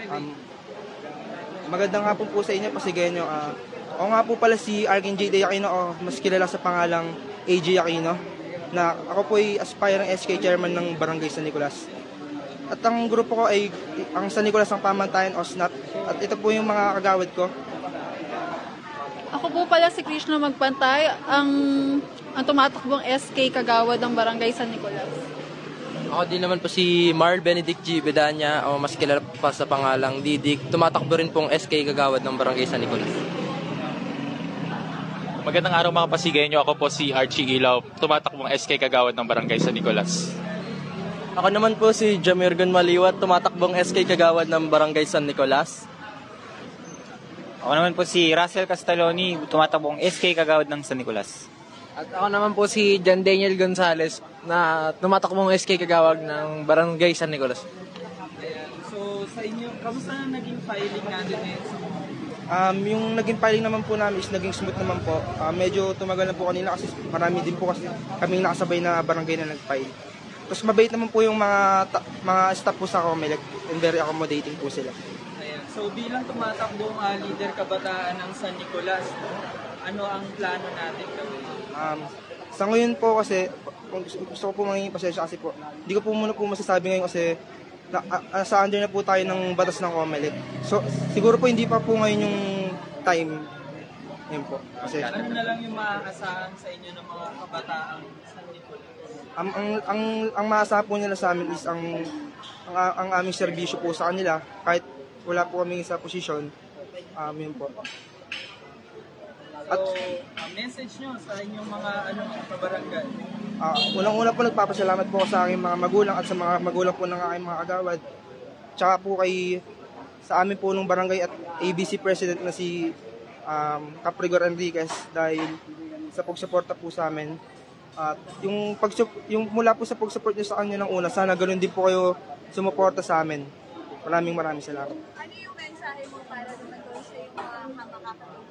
Um, Magandang hapon po sa inyo, Pasigenyo. Ako nga po pala si Arkin J. De Aquino, o mas kilala sa pangalang AJ Aquino, na ako po ay aspiring SK chairman ng Barangay San Nicolas. At ang grupo ko ay ang San Nicolas ng Pamantayan o SNAP. At ito po yung mga kagawad ko. Ako po pala si Krishna Magpantay, ang tumatakbong SK kagawad ng Barangay San Nicolas. Ako din naman po si Marl Benedict G. Bedanya, o mas kilala pa sa pangalang Didik. Tumatakbo rin pong SK kagawad ng Barangay San Nicolas. Magandang araw mga Pasigenyo, ako po si Archie Ilaw, tumatakbong SK kagawad ng Barangay San Nicolas. Ako naman po si Jamirgon Maliwat, tumatakbong SK kagawad ng Barangay San Nicolas. Ako naman po si Russell Castaloni, tumatakbong SK kagawad ng San Nicolas. At ako naman po si John Daniel Gonzales na tumatakbong SK kagawad ng Barangay San Nicolas. So sa inyo, kamusta na naging filing natin Yung naging filing naman po namin is naging smooth naman po. Medyo tumagal na po kanina kasi marami din po kasi kaming nakasabay na barangay na nag-file. Tapos mabait naman po yung mga staff po sa Comelec and very accommodating po sila. Ayan. So bilang tumatakbong leader kabataan ng San Nicolas, ano ang plano natin gawin? Sa ngayon po kasi, kung gusto ko po mangingin pasensya kasi po, hindi ko po muna po masasabi ngayon kasi sa under na po tayo ng batas ng Comelec. So siguro po hindi pa po ngayon yung time. Yun po. Kasi, Ano na lang yung maaasahan sa inyo ng mga kabataang San Nicolas? ang maasahan po nila sa amin is ang aming serbisyo po sa kanila kahit wala po kami sa posisyon. Yun po. So, message nyo sa inyong mga kabarangay. Unang-una po nagpapasalamat po sa aking mga magulang at sa mga magulang po ng aking mga kagawad. Tsaka po sa amin po ng barangay at ABC President na si Caprigor Enriquez dahil sa pagsuporta po sa amin. At yung mula po sa pag-support niyo sa kanya ng una, sana ganoon din po kayo sumuporta sa amin. Maraming salamat. Ano yung mensahe mo para naman doon sa yung mga makakatulong?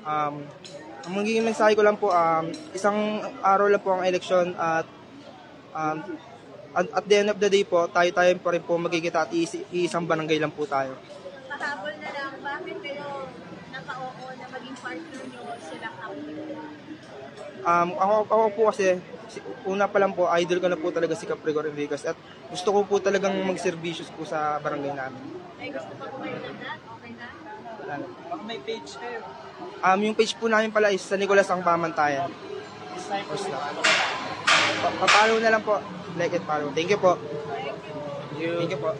Ang magiging mensahe ko lang po, isang araw lang po ang eleksyon at at the end of the day po, tayo pa rin po magkikita at iisang barangay lang po tayo. Pahabol na lang, bakit kayo naka-oo na maging partner nyo silang Ako po kasi, una pa lang po, idol ko na po talaga si Caprigor Enriquez at gusto ko po talagang mag-servicios po sa barangay namin. Ay, gusto pa po kayo na? Okay na? Baka may page kayo. Yung page po namin pala is San Nicolas ang Pamantayan. Papalo na lang po. Like and follow. Thank you po. Thank you po.